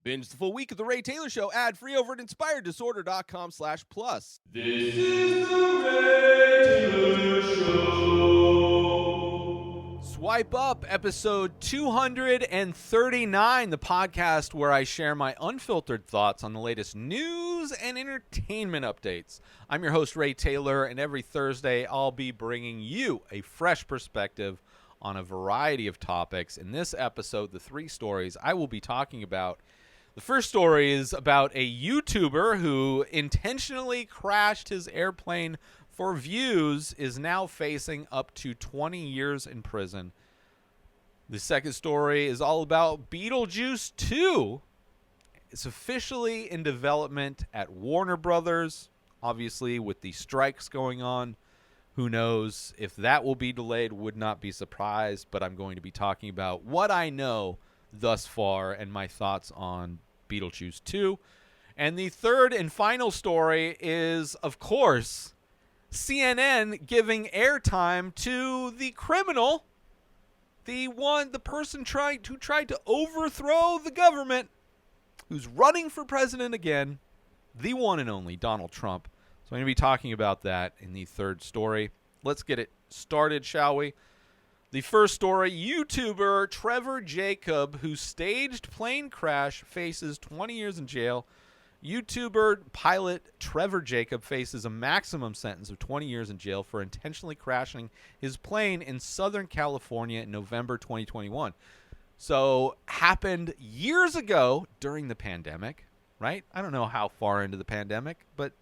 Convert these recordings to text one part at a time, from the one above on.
Binge the full week of The Ray Taylor Show ad-free over at inspireddisorder.com/plus. This is The Ray Taylor Show. Swipe Up, episode 239, the podcast where I share my unfiltered thoughts on the latest news and entertainment updates. I'm your host, Ray Taylor, and every Thursday I'll be bringing you a fresh perspective on a variety of topics. In this episode, the three stories I will be talking about. The first story is about a YouTuber who intentionally crashed his airplane for views, is now facing up to 20 years in prison. The second story is all about Beetlejuice 2. It's officially in development at Warner Brothers. Obviously, with the strikes going on, who knows if that will be delayed, would not be surprised, but I'm going to be talking about what I know thus far and my thoughts on Beetlejuice 2. And the third and final story is, of course, CNN giving airtime to the criminal, the person who tried to overthrow the government, who's running for president again, the one and only Donald Trump. So I'm going to be talking about that in the third story. Let's get it started, shall we? The first story, YouTuber Trevor Jacob, who staged plane crash, faces 20 years in jail. YouTuber pilot Trevor Jacob faces a maximum sentence of 20 years in jail for intentionally crashing his plane in Southern California in November 2021. So, happened years ago during the pandemic, right? I don't know how far into the pandemic, but,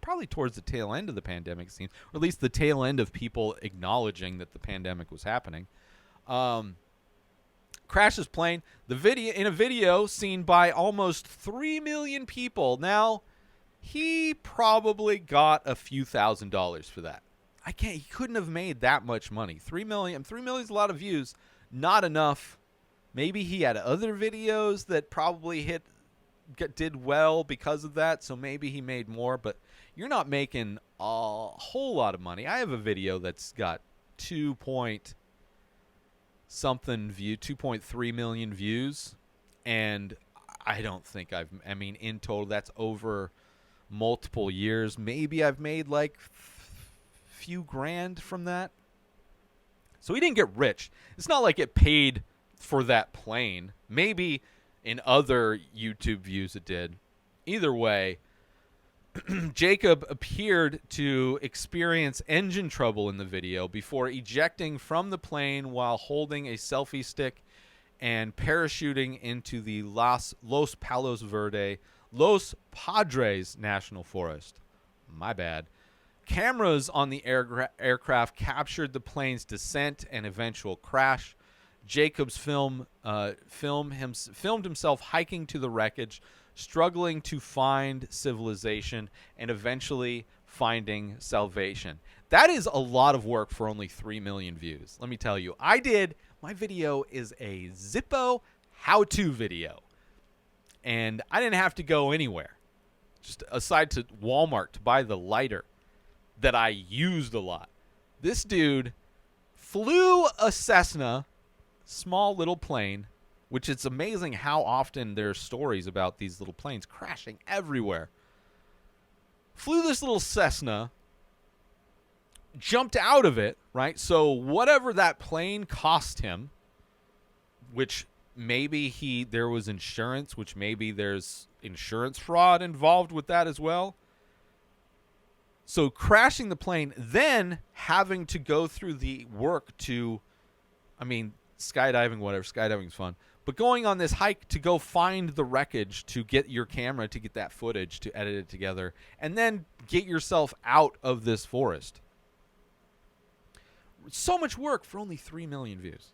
probably towards the tail end of the pandemic scene, or at least the tail end of people acknowledging that the pandemic was happening. Crashes plane. In a video seen by almost 3 million people. Now, he probably got a few $1,000s for that. He couldn't have made that much money. 3 million is a lot of views, not enough. Maybe he had other videos that probably did well because of that, so maybe he made more, but you're not making a whole lot of money. I have a video that's got 2.3 million views, and I don't think in total, that's over multiple years. Maybe I've made like few grand from that. So he didn't get rich. It's not like it paid for that plane. Maybe in other YouTube views it did. Either way, Jacob appeared to experience engine trouble in the video before ejecting from the plane while holding a selfie stick and parachuting into the Los Padres National Forest. My bad. Cameras on the aircraft captured the plane's descent and eventual crash. Jacobs filmed himself hiking to the wreckage, struggling to find civilization, and eventually finding salvation. That is a lot of work for only 3 million views. Let me tell you, my video is a Zippo how-to video. And I didn't have to go anywhere, just aside to Walmart to buy the lighter that I used a lot. This dude flew a Cessna, small little plane, which it's amazing how often there's stories about these little planes crashing everywhere. Flew this little Cessna, jumped out of it, right? So whatever that plane cost him, which maybe there was insurance, which maybe there's insurance fraud involved with that as well. So crashing the plane, then having to go through the work to, skydiving, whatever, skydiving's fun. But going on this hike to go find the wreckage, to get your camera, to get that footage, to edit it together, and then get yourself out of this forest. So much work for only 3 million views.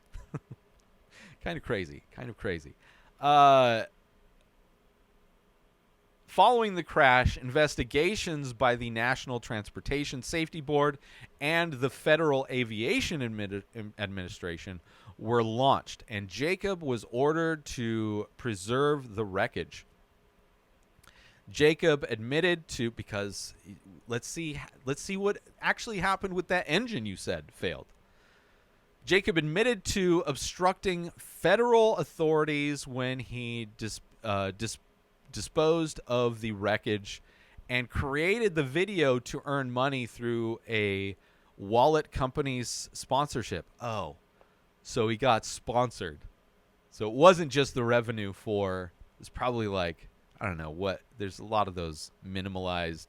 Kind of crazy. Following the crash, investigations by the National Transportation Safety Board and the Federal Aviation Administration were launched, and Jacob was ordered to preserve the wreckage. Jacob admitted to, because let's see what actually happened with that engine you said failed. Jacob admitted to obstructing federal authorities when he disposed of the wreckage and created the video to earn money through a wallet company's sponsorship. Oh, so he got sponsored. So it wasn't just the revenue for, it's probably like, I don't know what, there's a lot of those minimalized,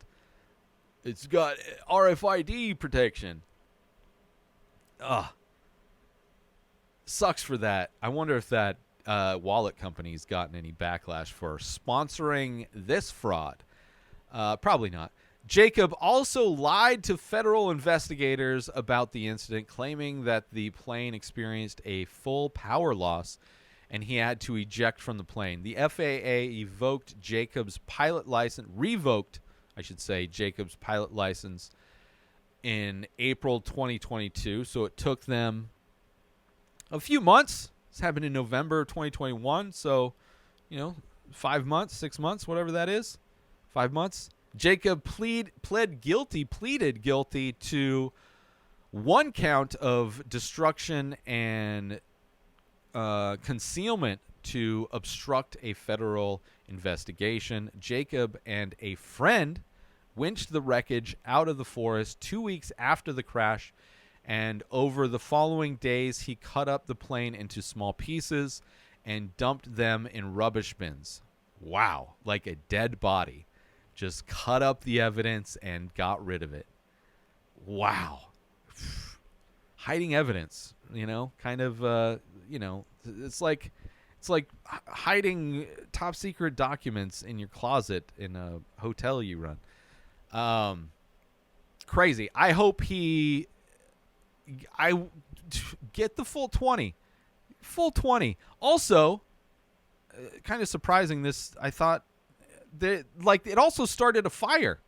it's got RFID protection. Ugh. Sucks for that. I wonder if that wallet company's gotten any backlash for sponsoring this fraud. Probably not. Jacob also lied to federal investigators about the incident, claiming that the plane experienced a full power loss and he had to eject from the plane. The FAA revoked Jacob's pilot license in April 2022. So it took them a few months. This happened in November 2021. So, 5 months, 6 months, whatever that is. 5 months. Jacob pleaded guilty to one count of destruction and concealment to obstruct a federal investigation. Jacob and a friend winched the wreckage out of the forest 2 weeks after the crash, and over the following days, he cut up the plane into small pieces and dumped them in rubbish bins. Wow, like a dead body. Just cut up the evidence and got rid of it. Wow. Hiding evidence, it's like hiding top secret documents in your closet in a hotel you run. Crazy. I hope I get the full 20. Full 20. Also, kind of surprising this, I thought, it also started a fire,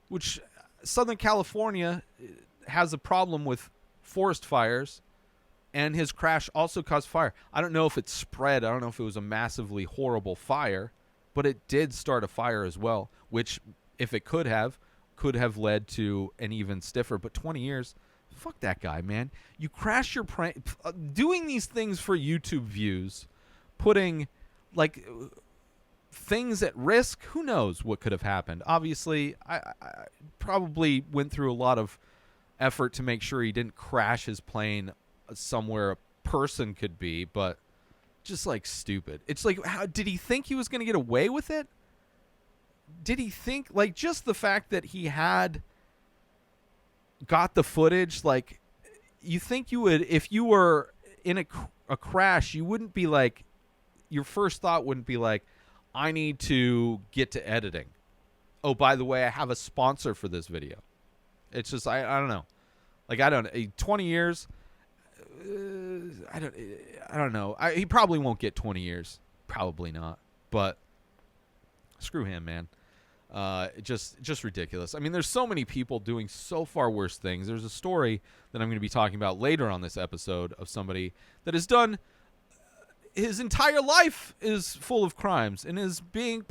which Southern California has a problem with forest fires, and his crash also caused fire. I don't know if it spread. I don't know if it was a massively horrible fire, but it did start a fire as well, which, if it could have led to an even stiffer. But 20 years, fuck that guy, man. You crash your plane, doing these things for YouTube views, putting things at risk. Who knows what could have happened? Obviously, I probably went through a lot of effort to make sure he didn't crash his plane somewhere a person could be, but just stupid. It's how did he think he was going to get away with it? Did he think just the fact that he had got the footage, you think you would, if you were in a crash, you wouldn't be your first thought wouldn't be I need to get to editing. Oh, by the way, I have a sponsor for this video. It's just, I don't know. 20 years, I don't know. He probably won't get 20 years. Probably not. But screw him, man. Just ridiculous. I mean, there's so many people doing so far worse things. There's a story that I'm going to be talking about later on this episode of somebody that has done, his entire life is full of crimes and is being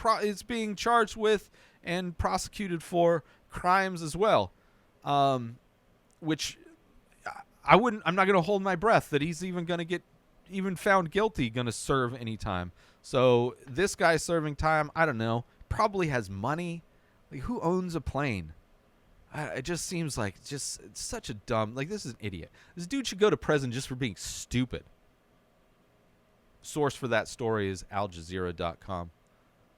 charged with and prosecuted for crimes as well. Which I'm not going to hold my breath that he's even going to get even found guilty, going to serve any time. So this guy serving time, I don't know, probably has money. Who owns a plane? It just seems it's such a dumb, this is an idiot. This dude should go to prison just for being stupid. Source for that story is aljazeera.com.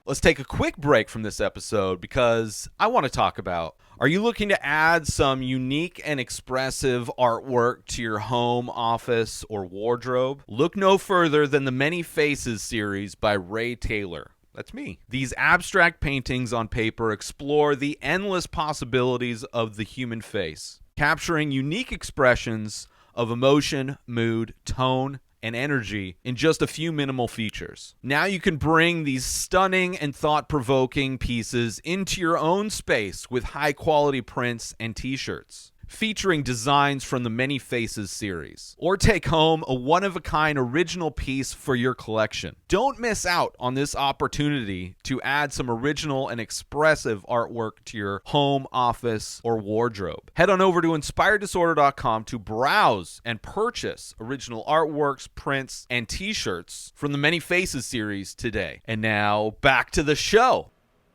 Let's take a quick break from this episode because I want to talk about, are you looking to add some unique and expressive artwork to your home, office, or wardrobe? Look no further than the Many Faces series by Ray Taylor. That's me. These abstract paintings on paper explore the endless possibilities of the human face, capturing unique expressions of emotion, mood, tone, and energy in just a few minimal features. Now you can bring these stunning and thought-provoking pieces into your own space with high-quality prints and t-shirts. featuring designs from the Many Faces series. Or take home a one-of-a-kind original piece for your collection. Don't miss out on this opportunity to add some original and expressive artwork to your home, office, or wardrobe. Head on over to inspireddisorder.com to browse and purchase original artworks, prints, and t-shirts from the Many Faces series today. And now, back to the show.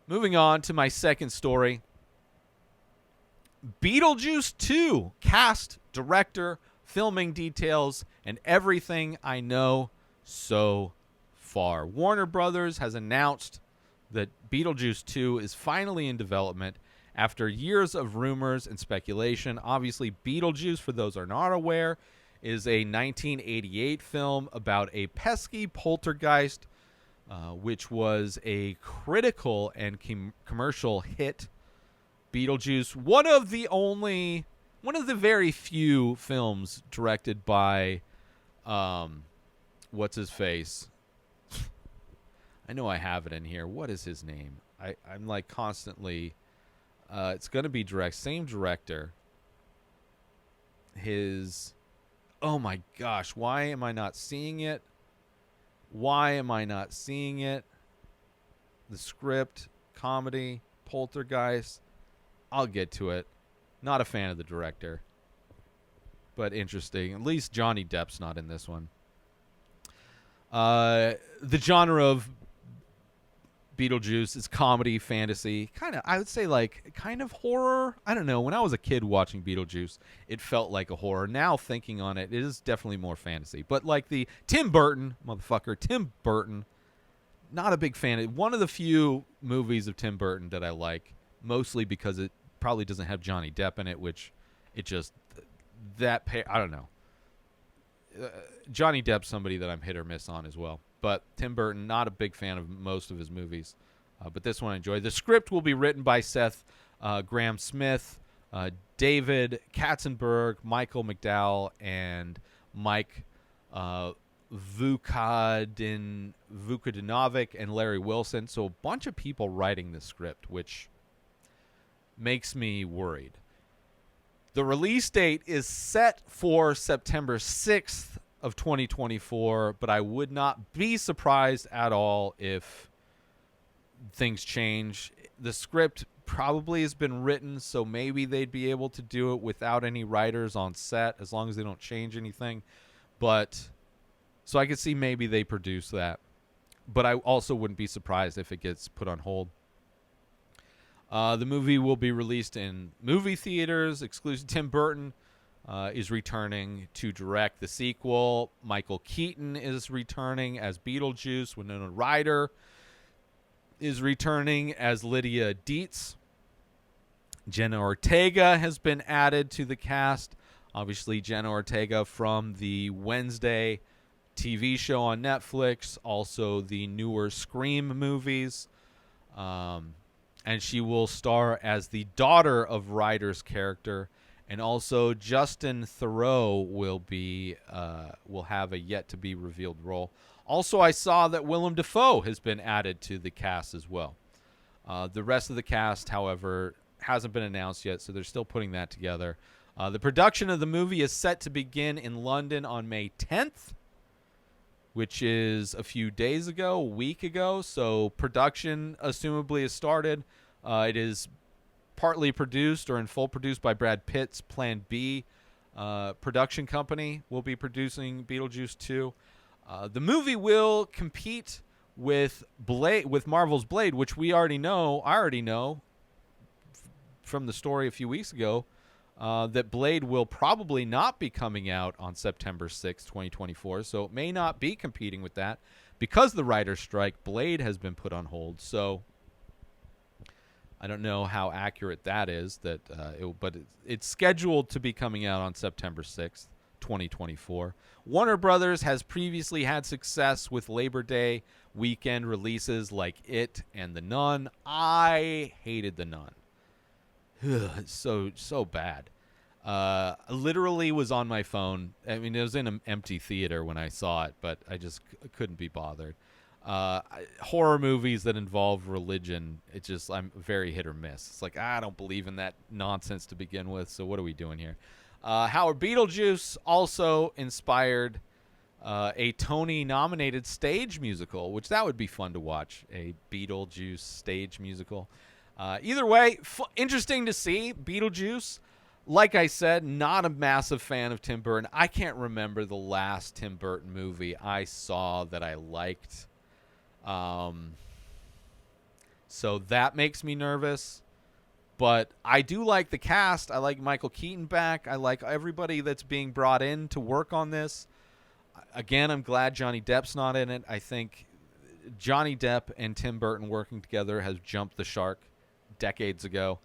Moving on to my second story. Beetlejuice 2 cast, director, filming details, and everything I know so far. Warner Brothers has announced that Beetlejuice 2 is finally in development after years of rumors and speculation. Obviously, Beetlejuice, for those who are not aware, is a 1988 film about a pesky poltergeist, which was a critical and commercial hit. Beetlejuice, one of the very few films directed by, what's his face? I know I have it in here. What is his name? I'm like constantly, it's going to be same director. Oh my gosh, why am I not seeing it? The script, comedy, poltergeist. I'll get to it. Not a fan of the director, but interesting. At least Johnny Depp's not in this one. The genre of Beetlejuice is comedy, fantasy, I would say kind of horror. I don't know. When I was a kid watching Beetlejuice, it felt like a horror. Now thinking on it, it is definitely more fantasy. But like the Tim Burton, not a big fan. One of the few movies of Tim Burton that I like, mostly because it probably doesn't have Johnny Depp in it, which it just I don't know. Johnny Depp's somebody that I'm hit or miss on as well. But Tim Burton, not a big fan of most of his movies. But this one I enjoy. The script will be written by Seth Grahame-Smith, David Katzenberg, Michael McDowell, and Mike Vukadinovic and Larry Wilson. So a bunch of people writing the script, which makes me worried. The release date is set for September 6th of 2024, but I would not be surprised at all if things change. The script probably has been written, so maybe they'd be able to do it without any writers on set as long as they don't change anything. But so I could see maybe they produce that, but I also wouldn't be surprised if it gets put on hold. The movie will be released in movie theaters. Exclusive. Tim Burton is returning to direct the sequel. Michael Keaton is returning as Beetlejuice. Winona Ryder is returning as Lydia Dietz. Jenna Ortega has been added to the cast. Obviously, Jenna Ortega from the Wednesday TV show on Netflix. Also, the newer Scream movies. And she will star as the daughter of Ryder's character, and also Justin Theroux will have a yet to be revealed role. Also, I saw that Willem Dafoe has been added to the cast as well. The rest of the cast, however, hasn't been announced yet, so they're still putting that together. The production of the movie is set to begin in London on May 10th. Which is a week ago. So production assumably has started. It is partly produced or in full produced by Brad Pitt's Plan B production company. Will be producing Beetlejuice 2. The movie will compete with Marvel's Blade, which I already know from the story a few weeks ago. That Blade will probably not be coming out on September 6th, 2024, so it may not be competing with that. Because of the writer's strike, Blade has been put on hold, so I don't know how accurate that is, but it's scheduled to be coming out on September 6th, 2024. Warner Brothers has previously had success with Labor Day weekend releases like It and The Nun. I hated The Nun. It's so bad. Literally was on my phone. I mean, it was in an empty theater when I saw it, but I just couldn't be bothered. Horror movies that involve religion, I'm very hit or miss. It's like, I don't believe in that nonsense to begin with, so what are we doing here? Howard Beetlejuice also inspired a Tony-nominated stage musical, which that would be fun to watch, a Beetlejuice stage musical. Either way, interesting to see. Beetlejuice, like I said, not a massive fan of Tim Burton. I can't remember the last Tim Burton movie I saw that I liked. So that makes me nervous. But I do like the cast. I like Michael Keaton back. I like everybody that's being brought in to work on this. Again, I'm glad Johnny Depp's not in it. I think Johnny Depp and Tim Burton working together has jumped the shark decades ago.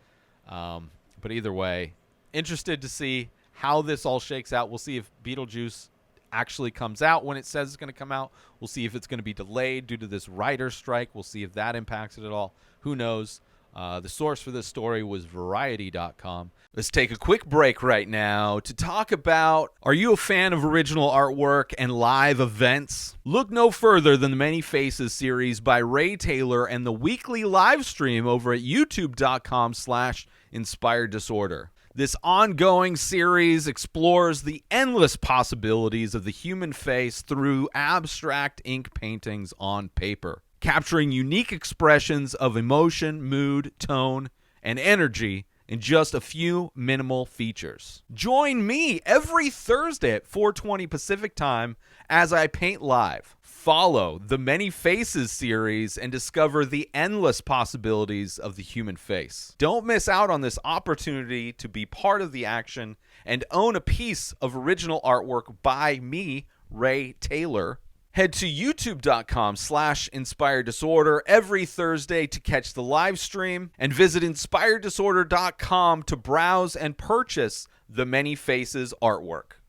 But either way, interested to see how this all shakes out. We'll see if Beetlejuice actually comes out when it says it's going to come out. We'll see if it's going to be delayed due to this Ryder strike. We'll see if that impacts it at all. Who knows? The source for this story was Variety.com. Let's take a quick break right now to talk about, are you a fan of original artwork and live events? Look no further than the Many Faces series by Ray Taylor and the weekly live stream over at youtube.com/inspired disorder. This ongoing series explores the endless possibilities of the human face through abstract ink paintings on paper, capturing unique expressions of emotion, mood, tone, and energy in just a few minimal features. Join me every Thursday at 4:20 Pacific Time as I paint live. Follow the Many Faces series and discover the endless possibilities of the human face. Don't miss out on this opportunity to be part of the action and own a piece of original artwork by me, Ray Taylor. Head to youtube.com/inspired disorder every Thursday to catch the live stream, and visit inspireddisorder.com to browse and purchase the Many Faces artwork.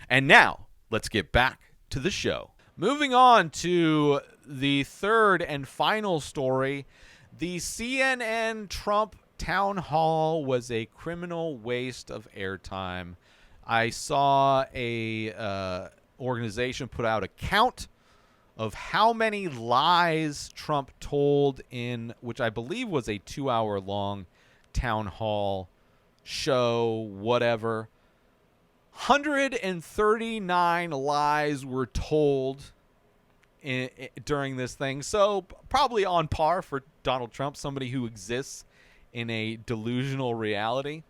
And now, let's get back to the show. Moving on to the third and final story, the CNN Trump town hall was a criminal waste of airtime. I saw a organization put out a count of how many lies Trump told in, which I believe was a 2-hour-long town hall show, whatever. 139 lies were told during this thing. So probably on par for Donald Trump, somebody who exists in a delusional reality.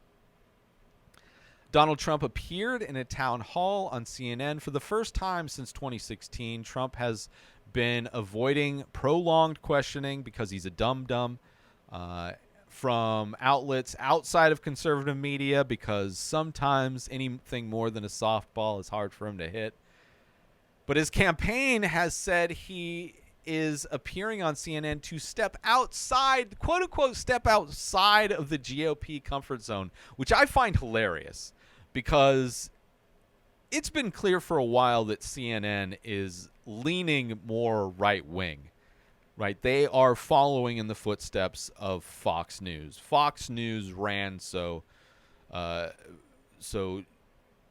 Donald Trump appeared in a town hall on CNN for the first time since 2016. Trump has been avoiding prolonged questioning because he's a dum-dum from outlets outside of conservative media, because sometimes anything more than a softball is hard for him to hit. But his campaign has said he is appearing on CNN to step outside, quote-unquote, step outside of the GOP comfort zone, which I find hilarious, because it's been clear for a while that CNN is leaning more right-wing, right? They are following in the footsteps of Fox News. Fox News ran so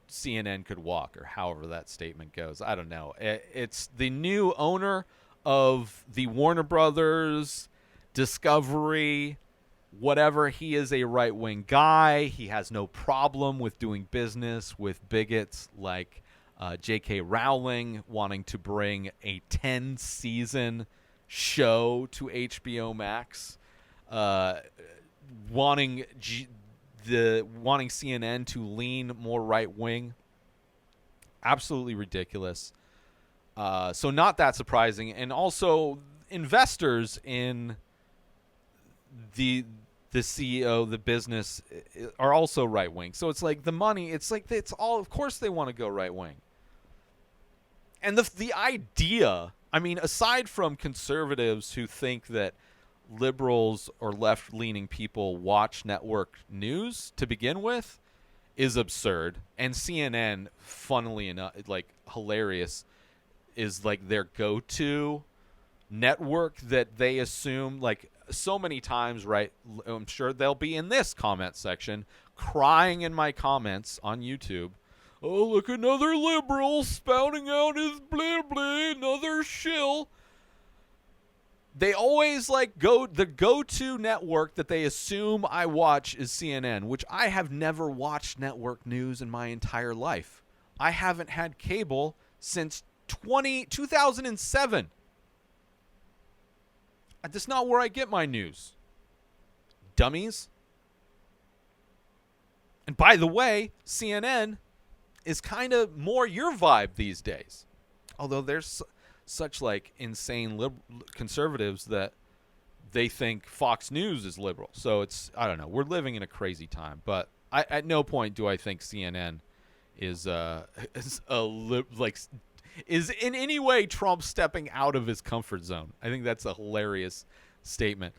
CNN could walk, or however that statement goes. I don't know. It's the new owner of the Warner Brothers, Discovery, whatever. He is a right-wing guy. He has no problem with doing business with bigots like J.K. Rowling wanting to bring a 10-season show to HBO Max, wanting CNN to lean more right-wing. Absolutely ridiculous. So not that surprising. And also investors in the CEO, the business, are also right-wing. So it's like the money, it's all, of course they want to go right-wing. And the idea, I mean, aside from conservatives who think that liberals or left-leaning people watch network news to begin with, is absurd. And CNN, funnily enough, like hilarious, is like their go-to network that they assume, like so many times, right? I'm sure they'll be in this comment section crying in my comments on YouTube. Oh, look, another liberal spouting out his blah blah, another shill. They always the go-to network that they assume I watch is CNN, which I have never watched network news in my entire life. I haven't had cable since 2007. That's not where I get my news. Dummies. And by the way, CNN is kind of more your vibe these days. Although there's such insane conservatives that they think Fox News is liberal. So I don't know. We're living in a crazy time. But at no point do I think CNN is in any way Trump stepping out of his comfort zone. I think that's a hilarious statement.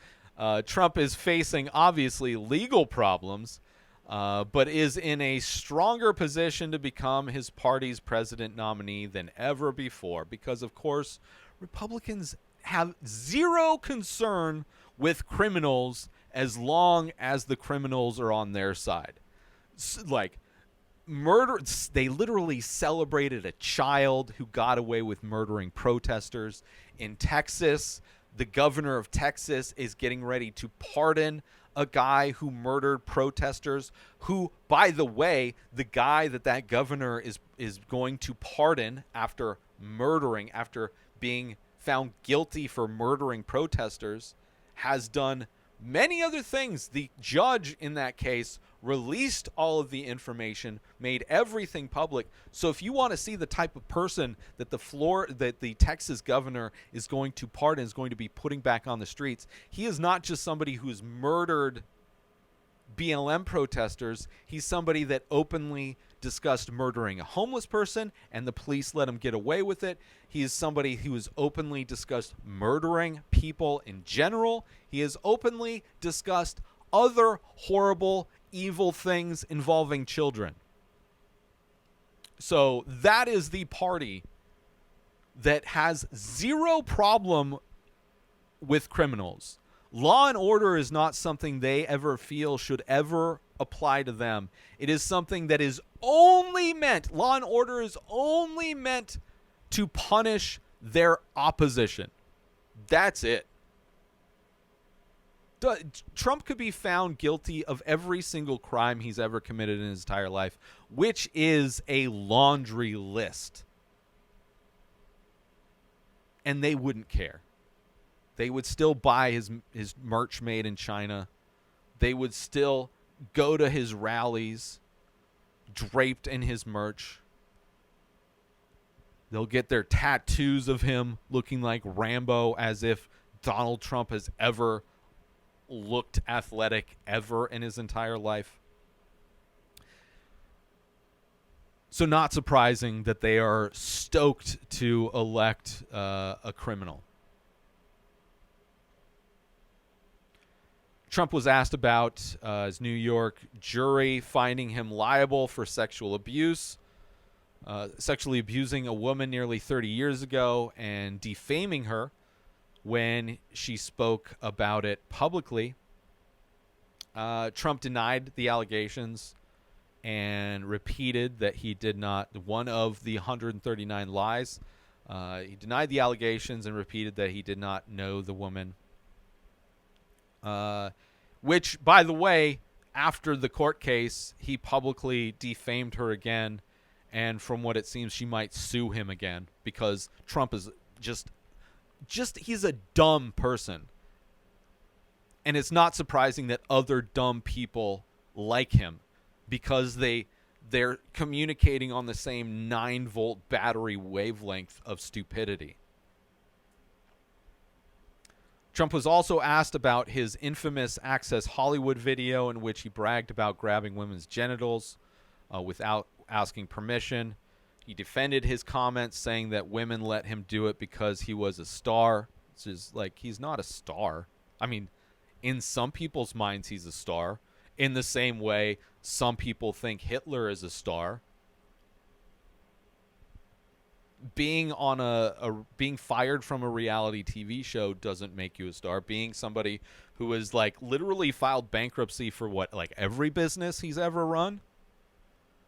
Trump is facing obviously legal problems, but is in a stronger position to become his party's president nominee than ever before because, of course, Republicans have zero concern with criminals as long as the criminals are on their side. Murder. They literally celebrated a child who got away with murdering protesters. In Texas, the governor of Texas is getting ready to pardon a guy who murdered protesters, who, by the way, the guy that governor is going to pardon after being found guilty for murdering protesters, has done many other things. The judge in that case released all of the information, made everything public. So if you want to see the type of person that the Texas governor is going to pardon, is going to be putting back on the streets, he is not just somebody who's murdered BLM protesters. He's somebody that openly discussed murdering a homeless person and the police let him get away with it. He is somebody who has openly discussed murdering people in general. He has openly discussed other horrible, evil things involving children. So that is the party that has zero problem with criminals. Law and order is not something they ever feel should ever apply to them. It is something that is only meant, law and order is only meant to punish their opposition. That's it. Trump could be found guilty of every single crime he's ever committed in his entire life, which is a laundry list. And they wouldn't care. They would still buy his merch made in China. They would still go to his rallies draped in his merch. They'll get their tattoos of him looking like Rambo, as if Donald Trump has ever looked athletic ever in his entire life. So not surprising that they are stoked to elect a criminal. Trump was asked about his New York jury finding him liable for sexual abuse, sexually abusing a woman nearly 30 years ago and defaming her when she spoke about it publicly. Trump denied the allegations and repeated that he did not, one of the 139 lies, he denied the allegations and repeated that he did not know the woman. Which, by the way, after the court case, he publicly defamed her again. And from what it seems, she might sue him again because Trump is just he's a dumb person. And it's not surprising that other dumb people like him because they're communicating on the same 9-volt battery wavelength of stupidity. Trump was also asked about his infamous Access Hollywood video in which he bragged about grabbing women's genitals without asking permission. He defended his comments, saying that women let him do it because he was a star. Which is he's not a star. I mean, in some people's minds, he's a star. In the same way, some people think Hitler is a star. Being on being fired from a reality TV show doesn't make you a star. Being somebody who has literally filed bankruptcy for every business he's ever run.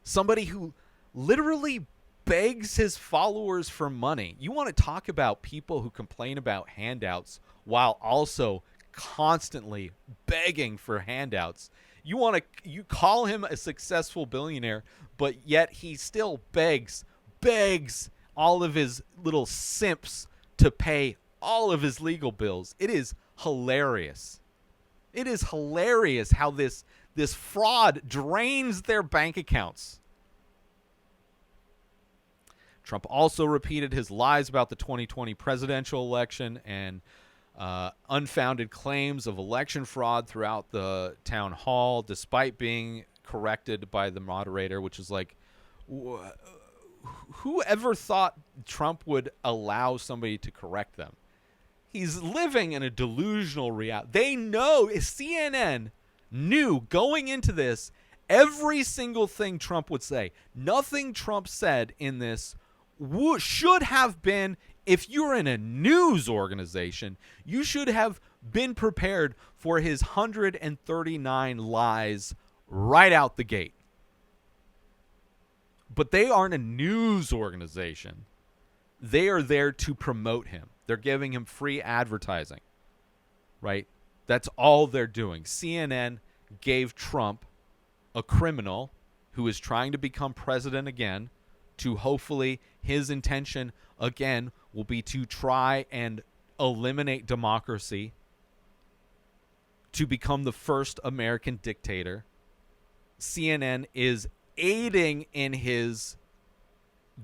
Somebody who literally begs his followers for money. You want to talk about people who complain about handouts while also constantly begging for handouts. You call him a successful billionaire, but yet he still begs all of his little simps to pay all of his legal bills. It is hilarious. It is hilarious how this fraud drains their bank accounts. Trump also repeated his lies about the 2020 presidential election and unfounded claims of election fraud throughout the town hall, despite being corrected by the moderator, which is like, whoever thought Trump would allow somebody to correct them? He's living in a delusional reality. They know, CNN knew going into this every single thing Trump would say. Nothing Trump said in this should have been, if you're in a news organization, you should have been prepared for his 139 lies right out the gate. But they aren't a news organization. They are there to promote him. They're giving him free advertising, right? That's all they're doing. CNN gave Trump, a criminal who is trying to become president again, to hopefully his intention again will be to try and eliminate democracy, to become the first American dictator. CNN is aiding in his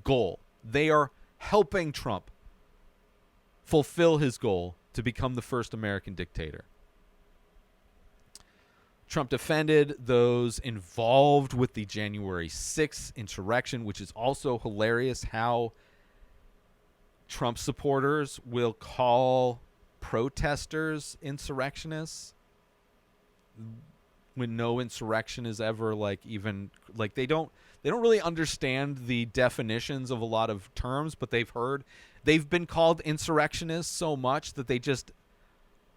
goal. They are helping Trump fulfill his goal to become the first American dictator. Trump defended those involved with the January 6th insurrection, which is also hilarious how Trump supporters will call protesters insurrectionists when no insurrection is ever they don't really understand the definitions of a lot of terms, but they've been called insurrectionists so much that they just,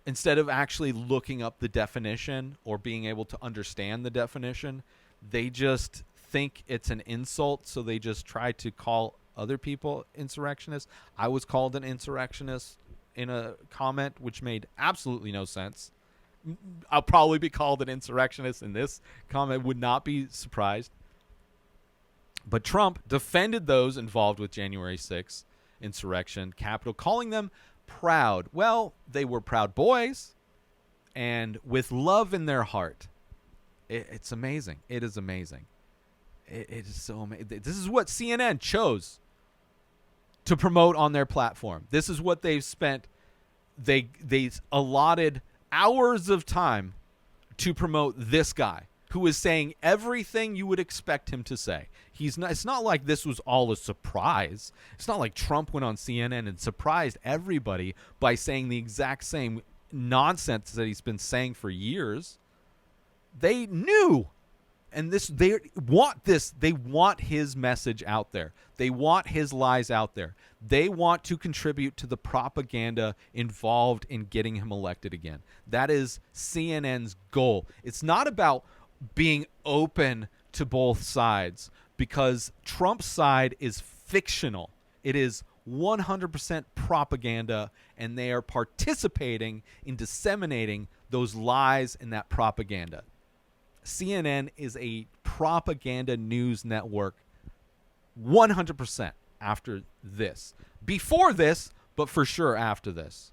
instead of actually looking up the definition or being able to understand the definition, they just think it's an insult, so they just try to call other people insurrectionists. I was called an insurrectionist in a comment which made absolutely no sense. I'll probably be called an insurrectionist in this comment. Would not be surprised. But Trump defended those involved with January 6th insurrection, Capitol, calling them proud. Well, they were proud boys and with love in their heart. It's amazing. It is amazing. It is so amazing. This is what CNN chose to promote on their platform. This is what they've spent. They allotted hours of time to promote this guy who is saying everything you would expect him to say. It's not like this was all a surprise. It's not like Trump went on CNN and surprised everybody by saying the exact same nonsense that he's been saying for years. They knew. And they want his message out there. They want his lies out there. They want to contribute to the propaganda involved in getting him elected again. That is CNN's goal. It's not about being open to both sides, because Trump's side is fictional. It is 100% propaganda, and they are participating in disseminating those lies and that propaganda. CNN is a propaganda news network 100% after this. Before this, but for sure after this.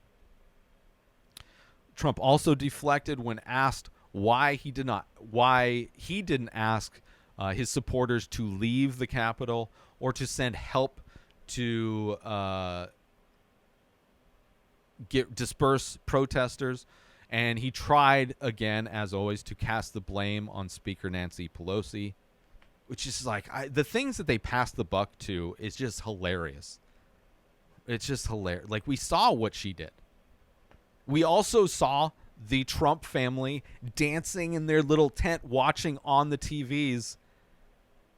Trump also deflected when asked why he didn't ask his supporters to leave the Capitol or to send help to disperse protesters. And he tried, again, as always, to cast the blame on Speaker Nancy Pelosi, which is like, the things that they pass the buck to is just hilarious. It's just hilarious. Like, we saw what she did. We also saw the Trump family dancing in their little tent, watching on the TVs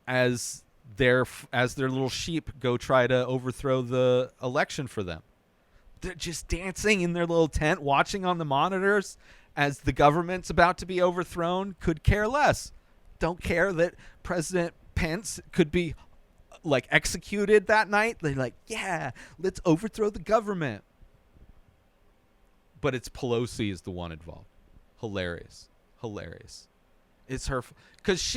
as their little sheep go try to overthrow the election for them. They're just dancing in their little tent, watching on the monitors as the government's about to be overthrown. Could care less. Don't care that President Pence could be like executed that night. They're like, yeah, let's overthrow the government. But it's Pelosi is the one involved. Hilarious. It's her, because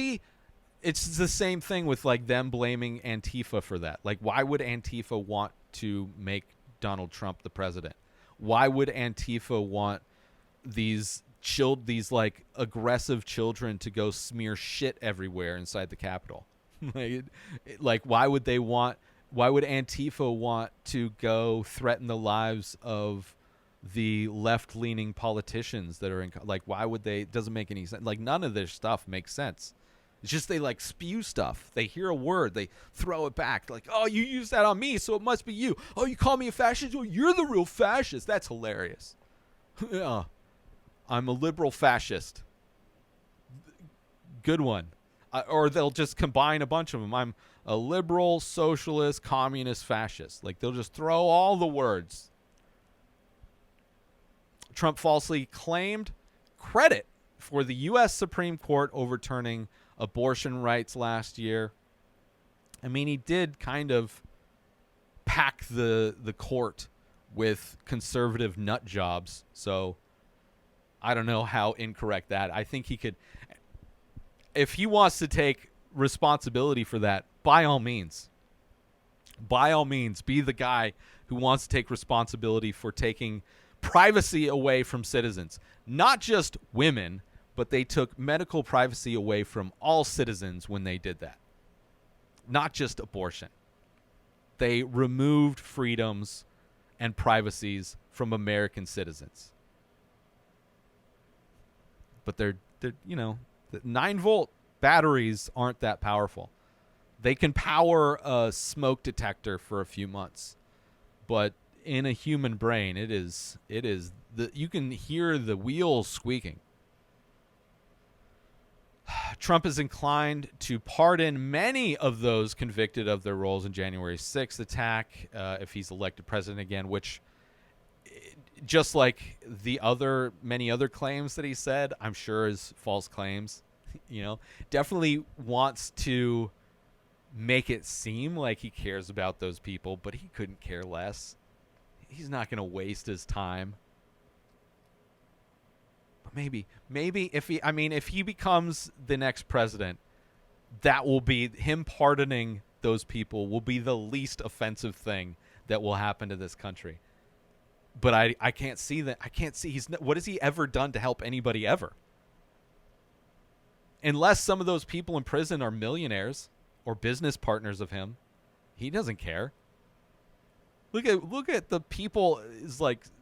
it's the same thing with like them blaming Antifa for that. Like, why would Antifa want to make Donald Trump the president? Why would Antifa want these like aggressive children to go smear shit everywhere inside the Capitol? like why would Antifa want to go threaten the lives of the left-leaning politicians that are in, like, why would they? It doesn't make any sense. Like, none of their stuff makes sense. It's just they like spew stuff. They hear a word, they throw it back. Like, oh, you used that on me, so it must be you. Oh, you call me a fascist? Oh, you're the real fascist. That's hilarious. Yeah, I'm a liberal fascist. Good one. Or they'll just combine a bunch of them. I'm a liberal, socialist, communist, fascist. Like, they'll just throw all the words. Trump falsely claimed credit for the U.S. Supreme Court overturning abortion rights last year. I mean, he did kind of pack the court with conservative nut jobs. So I don't know how incorrect that. I think he could, if he wants to take responsibility for that, by all means, be the guy who wants to take responsibility for taking privacy away from citizens. Not just women, but they took medical privacy away from all citizens when they did that. Not just abortion. They removed freedoms and privacies from American citizens. But they're the 9-volt batteries aren't that powerful. They can power a smoke detector for a few months, but in a human brain, it is you can hear the wheels squeaking. Trump is inclined to pardon many of those convicted of their roles in January 6th attack if he's elected president again, which, just like many other claims that he said, I'm sure is false claims. Definitely wants to make it seem like he cares about those people, but he couldn't care less. He's not going to waste his time. But maybe if he becomes the next president, that will be him pardoning those people will be the least offensive thing that will happen to this country. But I can't see that. I can't see what has he ever done to help anybody ever? Unless some of those people in prison are millionaires or business partners of him, he doesn't care. Look at the people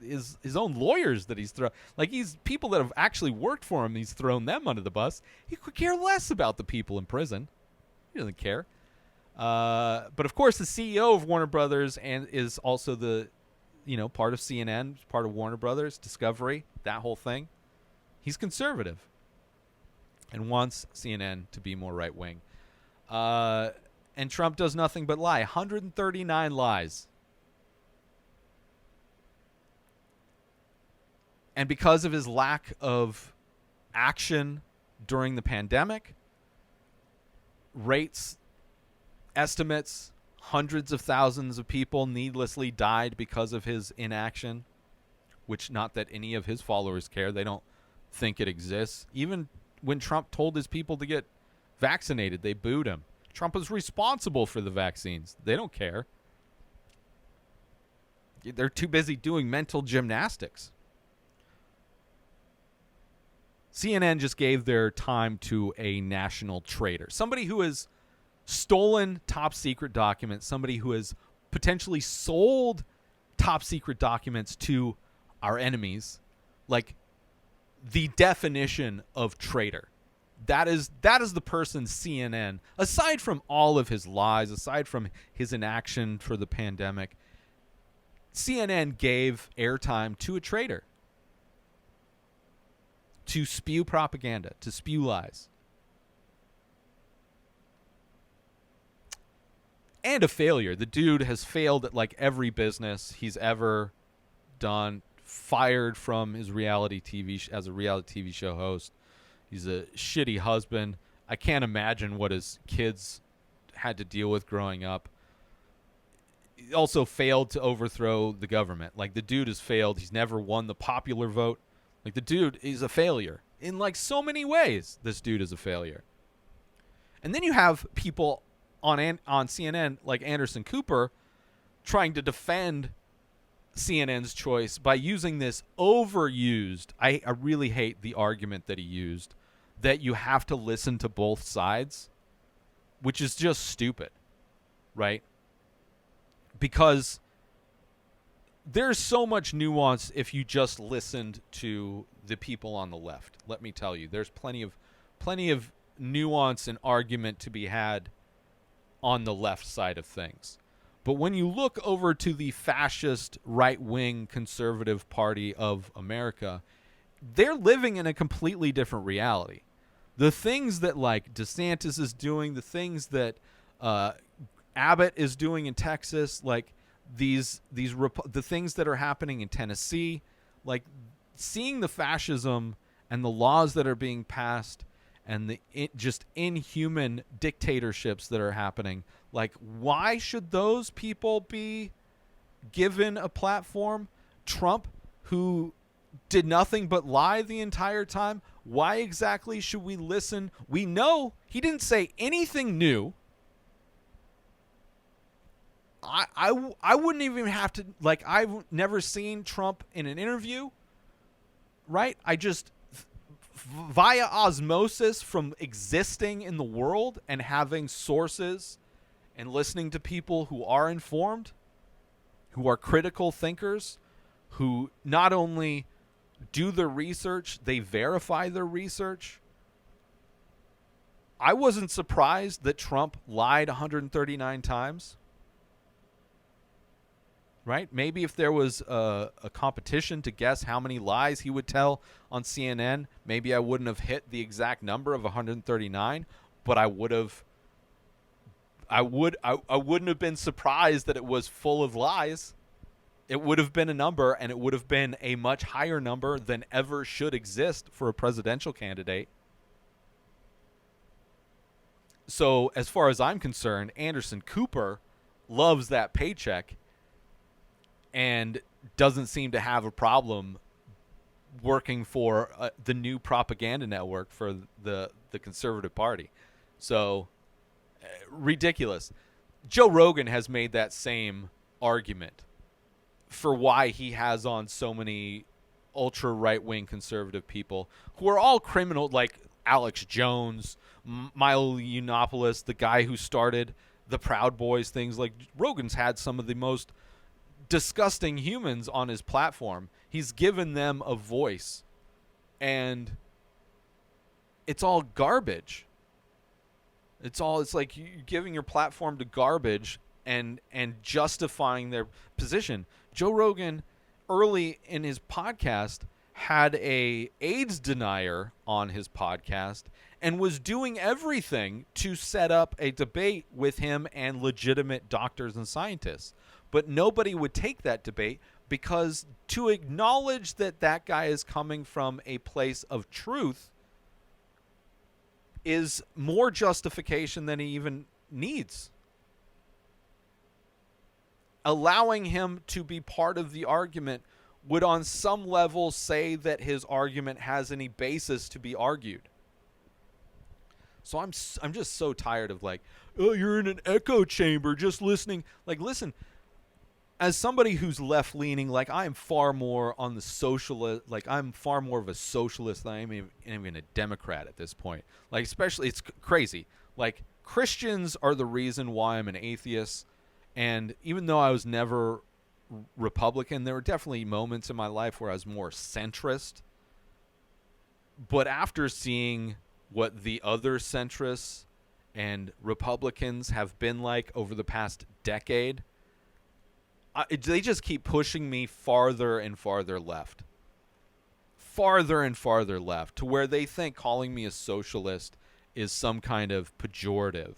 his own lawyers that he's thrown. Like, he's people that have actually worked for him. He's thrown them under the bus. He could care less about the people in prison. He doesn't care. But of course, the CEO of Warner Brothers and is also the part of CNN, part of Warner Brothers, Discovery, that whole thing. He's conservative and wants CNN to be more right wing. And Trump does nothing but lie. 139 lies. And because of his lack of action during the pandemic, estimates, hundreds of thousands of people needlessly died because of his inaction, which not that any of his followers care. They don't think it exists. Even when Trump told his people to get vaccinated, they booed him. Trump is responsible for the vaccines. They don't care. They're too busy doing mental gymnastics. CNN just gave their time to a national traitor, somebody who has stolen top secret documents, somebody who has potentially sold top secret documents to our enemies, like the definition of traitor. That is the person CNN, aside from all of his lies, aside from his inaction for the pandemic, CNN gave airtime to a traitor. To spew propaganda, to spew lies. And a failure. The dude has failed at like every business he's ever done. Fired from his reality TV as a reality TV show host. He's a shitty husband. I can't imagine what his kids had to deal with growing up. He also failed to overthrow the government. Like, the dude has failed. He's never won the popular vote. Like, the dude is a failure. In, like, so many ways, this dude is a failure. And then you have people on CNN, like Anderson Cooper, trying to defend CNN's choice by using this overused, I really hate the argument that he used, that you have to listen to both sides, which is just stupid, right? Because there's so much nuance if you just listened to the people on the left. Let me tell you, there's plenty of nuance and argument to be had on the left side of things. But when you look over to the fascist right-wing conservative party of America, they're living in a completely different reality. The things that, like, DeSantis is doing, the things that Abbott is doing in Texas, like the things that are happening in Tennessee, like seeing the fascism and the laws that are being passed and the just inhuman dictatorships that are happening. Like, why should those people be given a platform? Trump, who did nothing but lie the entire time, why exactly should we listen? We know he didn't say anything new. I wouldn't even have to, like, I've never seen Trump in an interview, right? I just, via osmosis from existing in the world and having sources and listening to people who are informed, who are critical thinkers, who not only do their research, they verify their research. I wasn't surprised that Trump lied 139 times. Right? Maybe if there was a competition to guess how many lies he would tell on CNN, maybe I wouldn't have hit the exact number of 139, but I wouldn't have been surprised that it was full of lies. It would have been a number, and it would have been a much higher number than ever should exist for a presidential candidate. So, as far as I'm concerned, Anderson Cooper loves that paycheck and doesn't seem to have a problem working for the new propaganda network for the conservative party. So, ridiculous. Joe Rogan has made that same argument for why he has on so many ultra right-wing conservative people who are all criminal, like Alex Jones, Milo Yiannopoulos, the guy who started the Proud Boys things. Like, Rogan's had some of the most disgusting humans on his platform. He's given them a voice, and it's all garbage. It's like you're giving your platform to garbage and justifying their position. Joe Rogan, early in his podcast, had a AIDS denier on his podcast and was doing everything to set up a debate with him and legitimate doctors and scientists. But nobody would take that debate because to acknowledge that that guy is coming from a place of truth is more justification than he even needs. Allowing him to be part of the argument would on some level say that his argument has any basis to be argued. So I'm just so tired of, like, oh, you're in an echo chamber just listening. Like, listen, as somebody who's left-leaning, like, I am far more on the socialist, like, I'm far more of a socialist than I am even a Democrat at this point. Like, especially, it's crazy. Like, Christians are the reason why I'm an atheist. And even though I was never Republican, there were definitely moments in my life where I was more centrist. But after seeing what the other centrists and Republicans have been like over the past decade, they just keep pushing me farther and farther left. Farther and farther left, to where they think calling me a socialist is some kind of pejorative.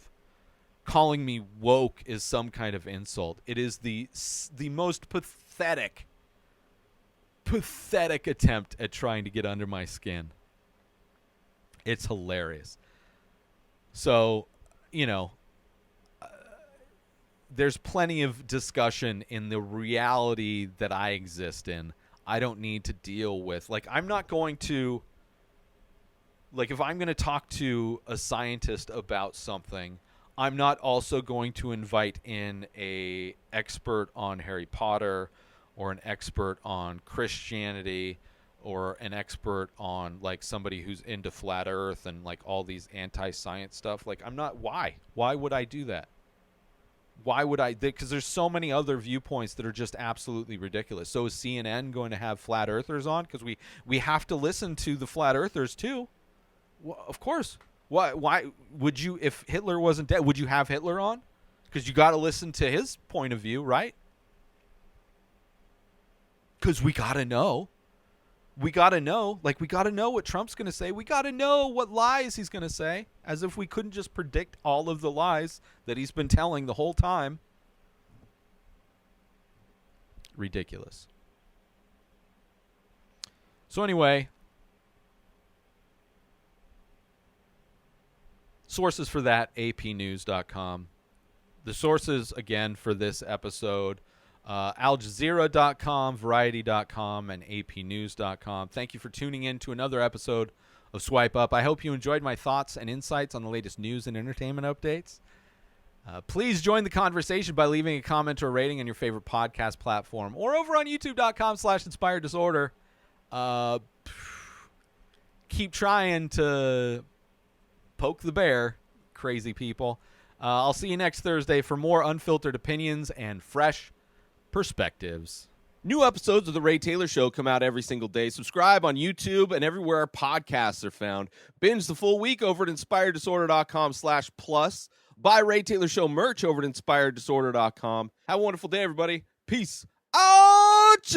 Calling me woke is some kind of insult. It is the most pathetic attempt at trying to get under my skin. It's hilarious. So, you know, there's plenty of discussion in the reality that I exist in. I don't need to deal with, like, I'm not going to, like, if I'm going to talk to a scientist about something, I'm not also going to invite in a expert on Harry Potter or an expert on Christianity or an expert on, like, somebody who's into flat earth and, like, all these anti-science stuff. Like, I'm not. Why would I do that? Why would I? Because there's so many other viewpoints that are just absolutely ridiculous. So is CNN going to have flat earthers on? Because we have to listen to the flat earthers too. Well, of course. Why would you, if Hitler wasn't dead, would you have Hitler on? Because you got to listen to his point of view, right? Because we got to know. We got to know. Like, we got to know what Trump's going to say. We got to know what lies he's going to say. As if we couldn't just predict all of the lies that he's been telling the whole time. Ridiculous. So anyway, sources for that, apnews.com. The sources, again, for this episode, aljazeera.com, variety.com, and apnews.com. Thank you for tuning in to another episode of Swipe Up. I hope you enjoyed my thoughts and insights on the latest news and entertainment updates. Please join the conversation by leaving a comment or a rating on your favorite podcast platform or over on youtube.com/inspireddisorder. Keep trying to poke the bear, crazy people. I'll see you next Thursday for more unfiltered opinions and fresh perspectives. New episodes of The Ray Taylor Show come out every single day. Subscribe on YouTube and everywhere our podcasts are found. Binge the full week over at inspireddisorder.com/plus. Buy Ray Taylor Show merch over at inspireddisorder.com. Have a wonderful day, everybody. Peace out!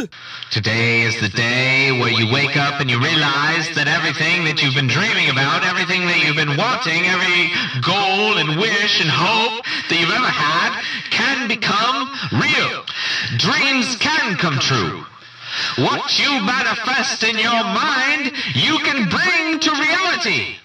Today is the day where you wake up and you realize that everything that you've been dreaming about, everything that you've been wanting, every goal and wish and hope that you've ever had can become real. Dreams can come true. What you manifest in your mind, you can bring to reality.